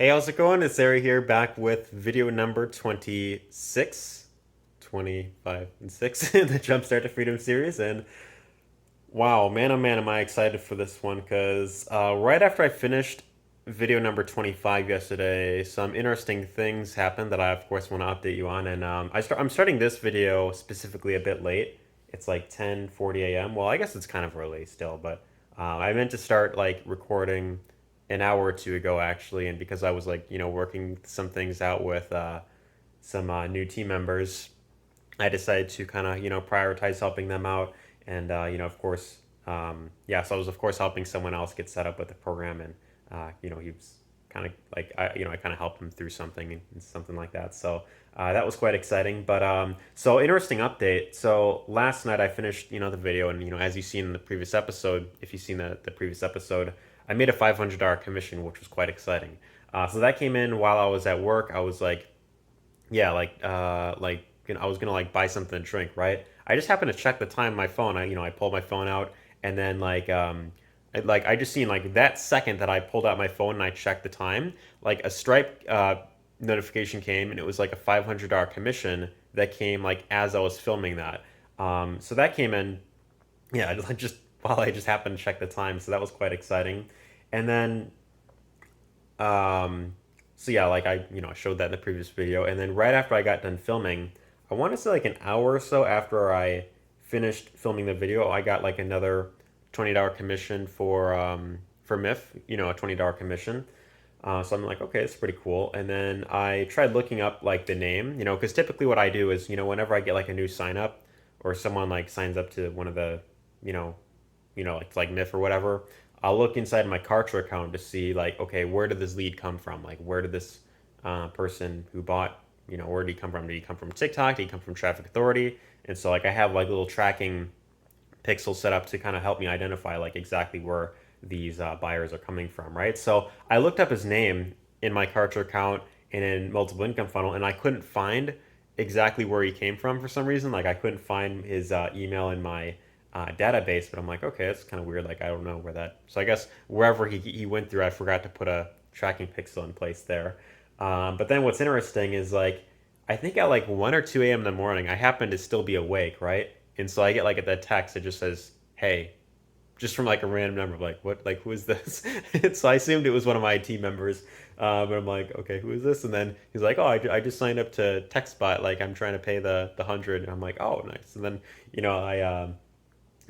Hey, how's it going? It's Arie here, back with video number 26, 25, and 6 in the Jumpstart to Freedom series. And wow, man, oh man, am I excited for this one because right after I finished video number 25 yesterday, some interesting things happened that I, of course, want to update you on. And I'm starting this video specifically a bit late. It's like 10:40 a.m. Well, I guess it's kind of early still, but I meant to start like recording an hour or two ago actually, and because I was like, working some things out with some new team members, I decided to kind of, prioritize helping them out. And, of course, yeah, so I was, of course, helping someone else get set up with the program. And, he was kind of like, I kind of helped him through something and something like that. So that was quite exciting. But so interesting update. So last night I finished, the video. And, as you've seen in the previous episode, if you've seen the previous episode, I made a $500 commission, which was quite exciting. So that came in while I was at work. I was like, yeah, I was gonna like buy something to drink, right? I just happened to check the time on my phone. I pulled my phone out, and then I just seen like that second that I pulled out my phone and I checked the time, like a Stripe notification came, and it was like a $500 commission that came like as I was filming that. So that came in, yeah, just while I just happened to check the time, so that was quite exciting. And then um, so yeah, like I showed that in the previous video, and then right after I got done filming, I want to say like an hour or so after I finished filming the video, I got like another $20 commission for MIF, a $20 commission. So I'm like, okay, it's pretty cool. And then I tried looking up like the name, because typically what I do is, whenever I get like a new sign up or someone like signs up to one of the, you know, like MIF or whatever, I'll look inside my Kartra account to see like, okay, where did this lead come from? Like, where did this person who bought, where did he come from? Did he come from TikTok? Did he come from Traffic Authority? And so like I have like little tracking pixels set up to kind of help me identify like exactly where these buyers are coming from, right? So I looked up his name in my Kartra account and in multiple income funnel, and I couldn't find exactly where he came from for some reason. Like I couldn't find his email in my database, but I'm like, okay, that's kind of weird. Like I don't know where that. So I guess wherever he went through, I forgot to put a tracking pixel in place there. But then what's interesting is like I think at like 1 or 2 a.m. in the morning, I happen to still be awake, right? And so I get like that text that just says, "Hey," just from like a random number. Like what? Like who is this? And so I assumed it was one of my team members. But I'm like, okay, who is this? And then he's like, oh, I just signed up to TextBot. Like I'm trying to pay the 100. And I'm like, oh, nice. And then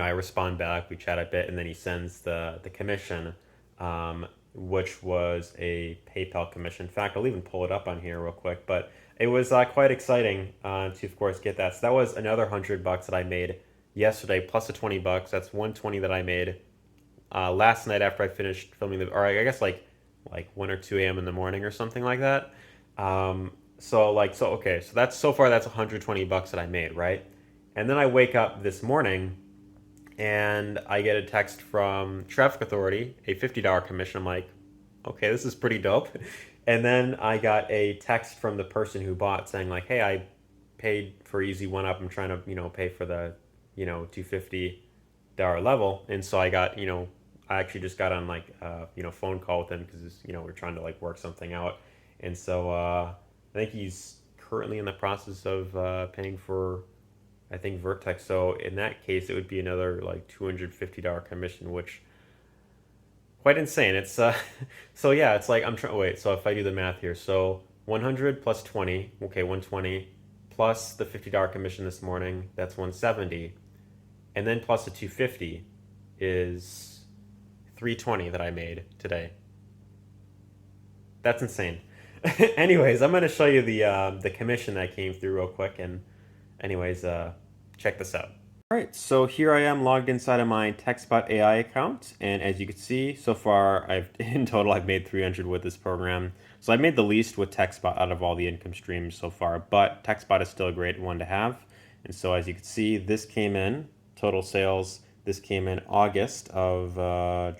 I respond back. We chat a bit, and then he sends the commission, which was a PayPal commission. In fact, I'll even pull it up on here real quick. But it was quite exciting to, of course, get that. So that was another $100 that I made yesterday, plus the $20. That's 120 that I made last night after I finished filming the, or I guess like 1 or 2 a.m. in the morning or something like that. Okay, so that's so far that's $120 that I made, right? And then I wake up this morning and I get a text from Traffic Authority, a $50 commission. I'm like, okay, this is pretty dope. And then I got a text from the person who bought saying like, hey, I paid for Easy One Up. I'm trying to, pay for the, $250 level. And so I got, I actually just got on like, phone call with him because, we're trying to like work something out. And so I think he's currently in the process of paying for, I think, Vertex. So in that case, it would be another like $250 commission, which quite insane. It's so yeah, it's like I'm trying. Wait, so if I do the math here, so 100 plus 20, okay, 120 plus the $50 commission this morning, that's 170, and then plus the 250 is 320 that I made today. That's insane. Anyways, I'm gonna show you the commission that came through real quick, and anyways, check this out. All right, so here I am logged inside of my TextBot AI account, and as you can see, so far I've in total I've made 300 with this program. So I made the least with TextBot out of all the income streams so far, but TextBot is still a great one to have. And so as you can see, this came in total sales. This came in August of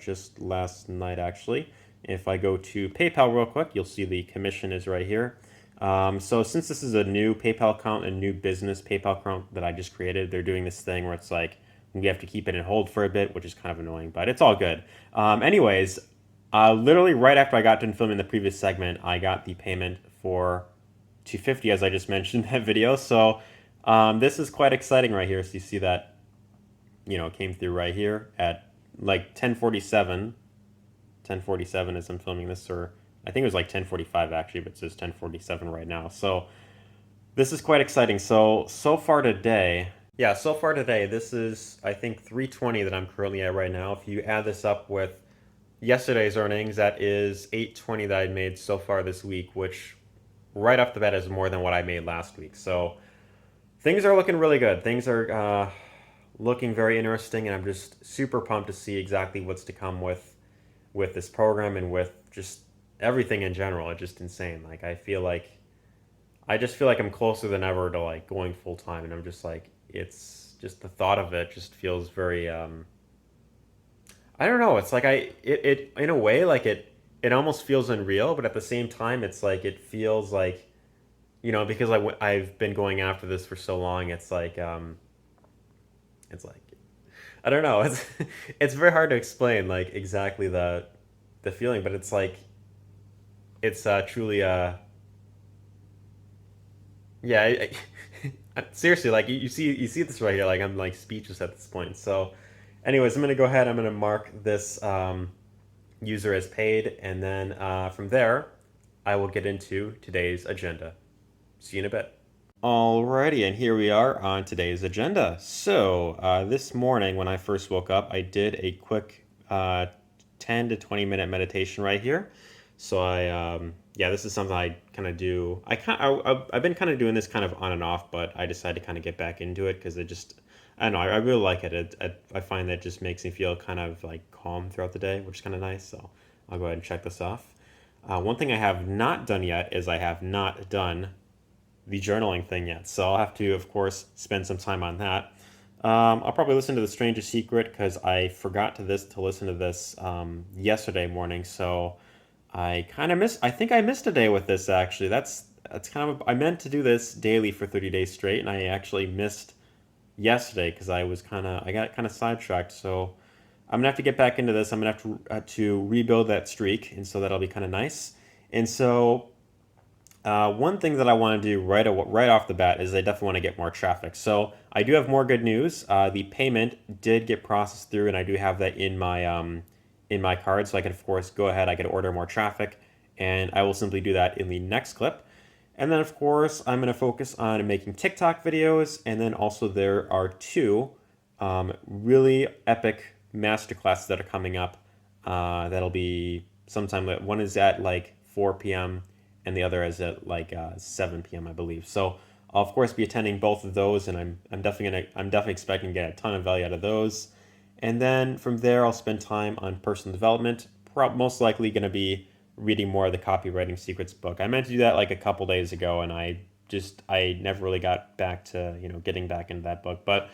just last night actually. If I go to PayPal real quick, you'll see the commission is right here. So since this is a new PayPal account, a new business PayPal account that I just created, they're doing this thing where it's like we have to keep it in hold for a bit, which is kind of annoying, but it's all good. Anyways, Literally right after I got done filming the previous segment, I got the payment for 250, as I just mentioned in that video. So this is quite exciting right here. So you see that, came through right here at like 10:47. 10:47 as I'm filming this, or I think it was like 10:45 actually, but it says 10:47 right now. So this is quite exciting. So far today, yeah, so far today, this is I think 320 that I'm currently at right now. If you add this up with yesterday's earnings, that is 820 that I made so far this week, which right off the bat is more than what I made last week. So things are looking really good. Things are looking very interesting, and I'm just super pumped to see exactly what's to come with this program and with just everything in general. It's just insane. Like I just feel like I'm closer than ever to like going full time, and I'm just like it's just the thought of it just feels very I don't know. It's like it in a way like it almost feels unreal, but at the same time it's like it feels like because I've been going after this for so long. It's like I don't know. It's it's very hard to explain like exactly the feeling, but it's like it's truly yeah. Seriously, like you see this right here. Like I'm like speechless at this point. So, anyways, I'm gonna go ahead. I'm gonna mark this user as paid, and then from there, I will get into today's agenda. See you in a bit. Alrighty, and here we are on today's agenda. So, this morning when I first woke up, I did a quick 10 to 20-minute meditation right here. So yeah, this is something I kind of do. I've been kind of doing this kind of on and off, but I decided to kind of get back into it because I don't know, I really like it. I find that it just makes me feel kind of like calm throughout the day, which is kind of nice. So I'll go ahead and check this off. One thing I have not done yet is I have not done the journaling thing yet. So I'll have to, of course, spend some time on that. I'll probably listen to The Strangest Secret because I forgot to listen to this yesterday morning. So I kind of missed. I think I missed a day with this actually. That's kind of. I meant to do this daily for 30 days straight, and I actually missed yesterday because I got kind of sidetracked. So I'm gonna have to get back into this. I'm gonna have to rebuild that streak, and so that'll be kind of nice. And so one thing that I want to do right off the bat is I definitely want to get more traffic. So I do have more good news. The payment did get processed through, and I do have that in my card. So I can of course go ahead. I can order more traffic, and I will simply do that in the next clip. And then of course I'm going to focus on making TikTok videos, and then also there are two really epic masterclasses that are coming up. That'll be sometime. One is at like 4 p.m. and the other is at like 7 p.m. I believe. So I'll of course be attending both of those, and I'm definitely expecting to get a ton of value out of those. And then from there, I'll spend time on personal development. Most likely going to be reading more of the Copywriting Secrets book. I meant to do that like a couple days ago, and I never really got back to getting back into that book. But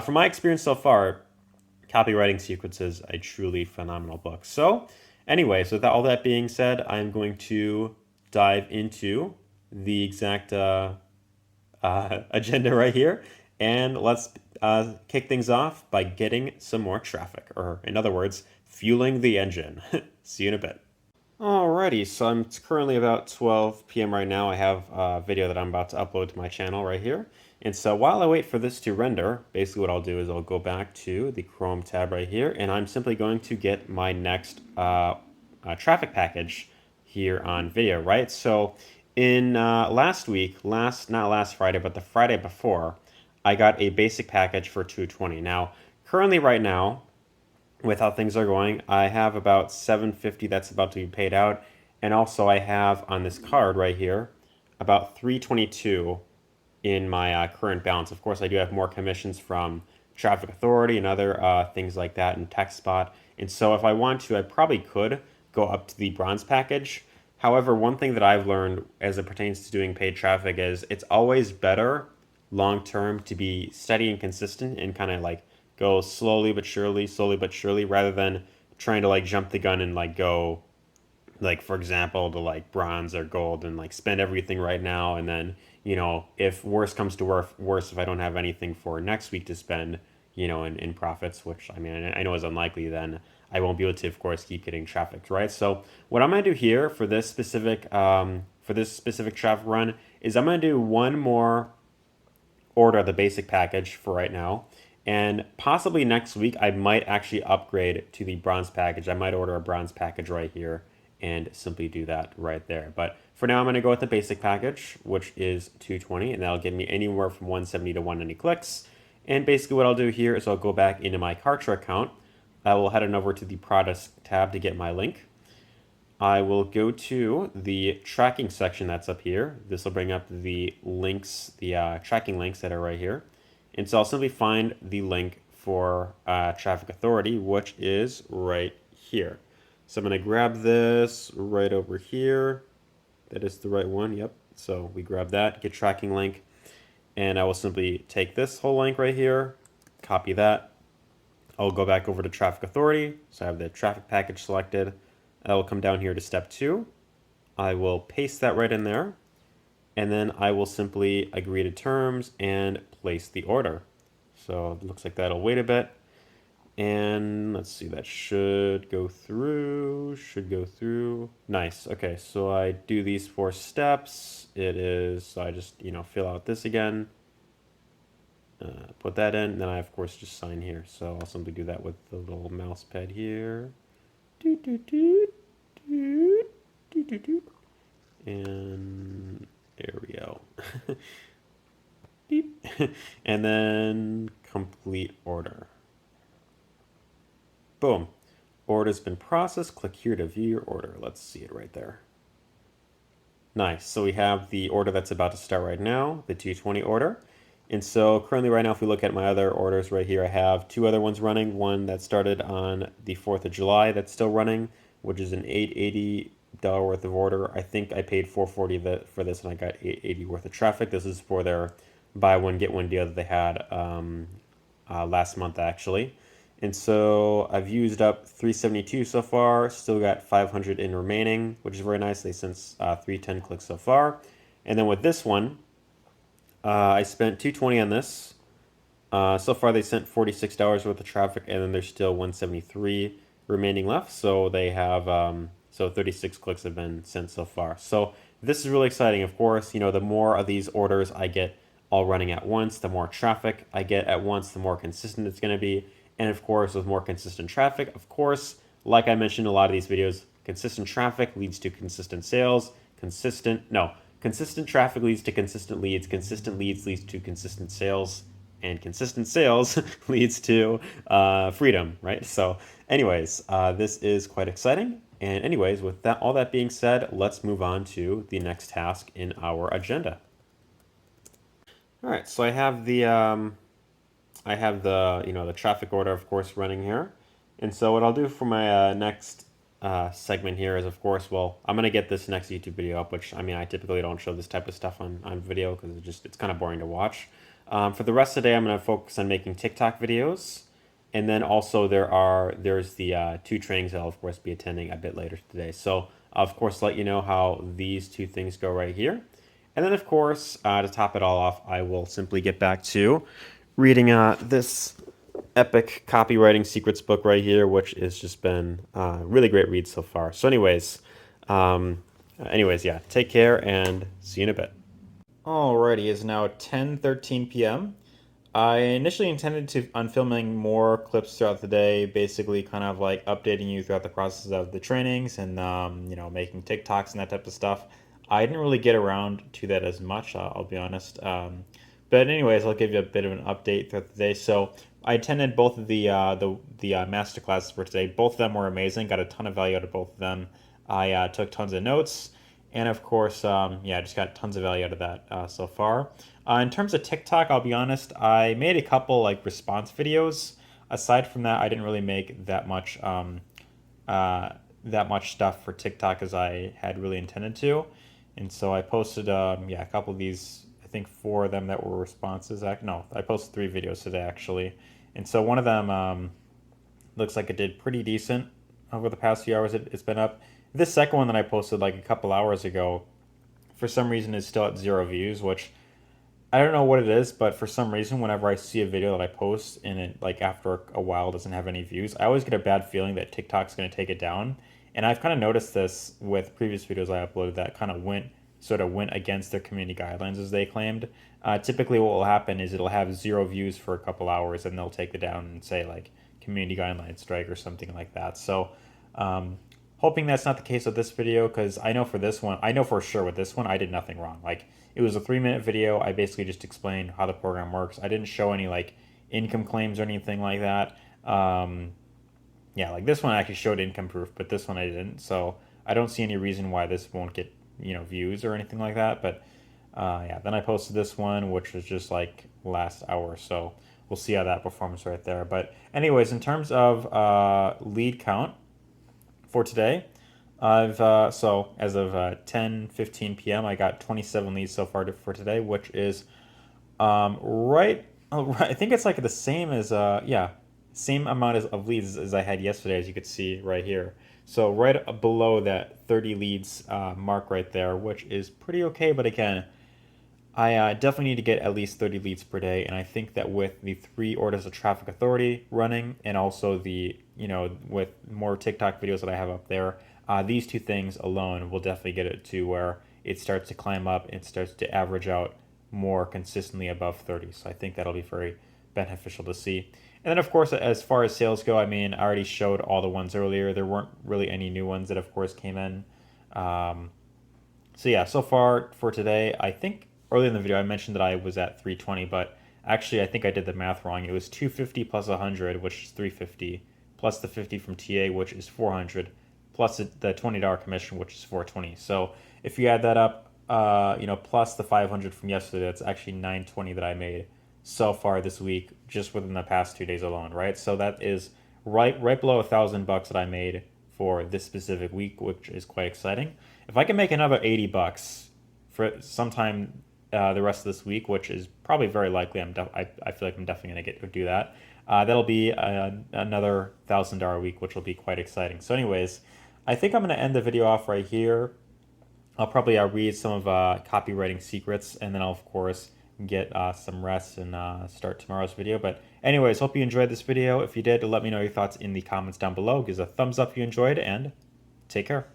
from my experience so far, Copywriting Secrets is a truly phenomenal book. So, anyway, so all that being said, I'm going to dive into the exact agenda right here, and let's kick things off by getting some more traffic, or in other words, fueling the engine. See you in a bit. Alrighty, so it's currently about 12 p.m. right now. I have a video that I'm about to upload to my channel right here. And so while I wait for this to render, basically what I'll do is I'll go back to the Chrome tab right here, and I'm simply going to get my next traffic package here on video, right? So in last week, not last Friday, but the Friday before, I got a basic package for 220. Now, currently right now, with how things are going, I have about 750 that's about to be paid out, and also I have on this card right here about 322 in my current balance. Of course, I do have more commissions from Traffic Authority and other things like that, and TechSpot. And so if I want to, I probably could go up to the bronze package. However, one thing that I've learned as it pertains to doing paid traffic is it's always better long term to be steady and consistent and kind of like go slowly but surely, rather than trying to like jump the gun and like go like for example to like bronze or gold and like spend everything right now, and then if worse comes to worse, if I don't have anything for next week to spend in profits, which I mean I know is unlikely, then I won't be able to, of course, keep getting traffic, right? So what I'm gonna do here for this specific traffic run is I'm gonna do one more order the basic package for right now. And possibly next week, I might actually upgrade to the bronze package. I might order a bronze package right here and simply do that right there. But for now, I'm going to go with the basic package, which is 220, and that'll give me anywhere from 170 to 190 clicks. And basically what I'll do here is I'll go back into my Kartra account. I will head on over to the products tab to get my link. I will go to the tracking section that's up here. This will bring up the links, the tracking links that are right here. And so I'll simply find the link for Traffic Authority, which is right here. So I'm going to grab this right over here. That is the right one. Yep. So we grab that, get tracking link, and I will simply take this whole link right here, copy that. I'll go back over to Traffic Authority. So I have the traffic package selected. I will come down here to step 2. I will paste that right in there. And then I will simply agree to terms and place the order. So it looks like that'll wait a bit. And let's see, that should go through. Nice. Okay, so I do these 4 steps. So I just, fill out this again. Put that in, and then I, of course, just sign here. So I'll simply do that with the little mouse pad here. Doot, doot, doot, doot, doot, doot, doot. And there we go. Beep. And then complete order. Boom. Order's been processed. Click here to view your order. Let's see it right there. Nice. So we have the order that's about to start right now, the 220 order. And so currently right now, if we look at my other orders right here, I have 2 other ones running. One that started on the 4th of July that's still running, which is an $880 worth of order. I think I paid $440 for this and I got $880 worth of traffic. This is for their buy one, get one deal that they had last month actually. And so I've used up 372 so far, still got 500 in remaining, which is very nice. They sent 310 clicks so far. And then with this one, I spent 220 on this. So far they sent $46 worth of traffic, and then there's still 173 remaining left. So they have, so 36 clicks have been sent so far. So this is really exciting. Of course, the more of these orders I get all running at once, the more traffic I get at once, the more consistent it's going to be. And of course, with more consistent traffic, of course, like I mentioned in a lot of these videos, consistent traffic leads to consistent sales. Consistent traffic leads to consistent leads. Consistent leads leads to consistent sales. And consistent sales leads to freedom, right? So anyways, this is quite exciting. And anyways, with that, all that being said, let's move on to the next task in our agenda. All right, so I have the the traffic order, of course, running here. And so what I'll do for my next segment here is, of course, well, I'm going to get this next YouTube video up, which, I typically don't show this type of stuff on video because it's kind of boring to watch. For the rest of the day, I'm going to focus on making TikTok videos. And then also there's the 2 trainings that I'll, of course, be attending a bit later today. So I'll, of course, let you know how these 2 things go right here. And then, of course, to top it all off, I will simply get back to reading this epic copywriting secrets book right here, which has just been a really great read so far. So anyways, yeah, take care and see you in a bit. Alrighty, it's now 10:13 p.m. I initially intended on filming more clips throughout the day, basically kind of like updating you throughout the process of the trainings and, making TikToks and that type of stuff. I didn't really get around to that as much, I'll be honest. But anyways, I'll give you a bit of an update throughout the day. So I attended both of the master classes for today. Both of them were amazing. Got a ton of value out of both of them. I took tons of notes. And of course, I just got tons of value out of that so far. In terms of TikTok, I'll be honest, I made a couple response videos. Aside from that, I didn't really make that much stuff for TikTok as I had really intended to. And so I posted a couple of these, I think 4 of them that were responses. I posted 3 videos today actually. And so one of them looks like it did pretty decent over the past few hours it's been up. This second one that I posted a couple hours ago, for some reason is still at 0 views, which I don't know what it is, but for some reason, whenever I see a video that I post and it like after a while doesn't have any views, I always get a bad feeling that TikTok's going to take it down. And I've kind of noticed this with previous videos I uploaded that kind of went against their community guidelines as they claimed. Typically, what will happen is it'll have 0 views for a couple hours, and they'll take it down and say like community guidelines strike or something like that. So, um, hoping that's not the case with this video, because I know for this one, I know for sure with this one, I did nothing wrong. Like, it was a 3 minute video. I basically just explained how the program works. I didn't show any like income claims or anything like that. Yeah, like this one I actually showed income proof, but this one I didn't. So I don't see any reason why this won't get views or anything like that. But yeah, then I posted this one, which was just like last hour. So we'll see how that performs right there. But anyways, in terms of lead count for today, I've so as of 10:15 p.m. I got 27 leads so far for today, which is right. I think it's like the same as yeah, same amount of leads as I had yesterday, as you could see right here. So right below that 30 leads mark right there, which is pretty okay. But again, I definitely need to get at least 30 leads per day, and I think that with the 3 orders of traffic authority running, and also the with more TikTok videos that I have up there, these two things alone will definitely get it to where it starts to climb up and starts to average out more consistently above 30. So I think that'll be very beneficial to see. And then of course, as far as sales go, I mean, I already showed all the ones earlier. There weren't really any new ones that of course came in. Um, so yeah, so far for today, I think earlier in the video I mentioned that I was at 320, but actually I think I did the math wrong. It was 250 plus 100, which is 350, plus the 50 from TA, which is 400, plus the $20 commission, which is 420. So if you add that up, plus the 500 from yesterday, that's actually 920 that I made so far this week, just within the past 2 days alone, right? So that is right below $1,000 that I made for this specific week, which is quite exciting. If I can make another $80 for sometime the rest of this week, which is probably very likely, I feel like I'm definitely gonna get to do that. That'll be another $1,000 week, which will be quite exciting. So, anyways, I think I'm gonna end the video off right here. I'll probably read some of copywriting secrets, and then I'll of course get some rest and start tomorrow's video. But anyways, hope you enjoyed this video. If you did, let me know your thoughts in the comments down below. Give us a thumbs up if you enjoyed, and take care.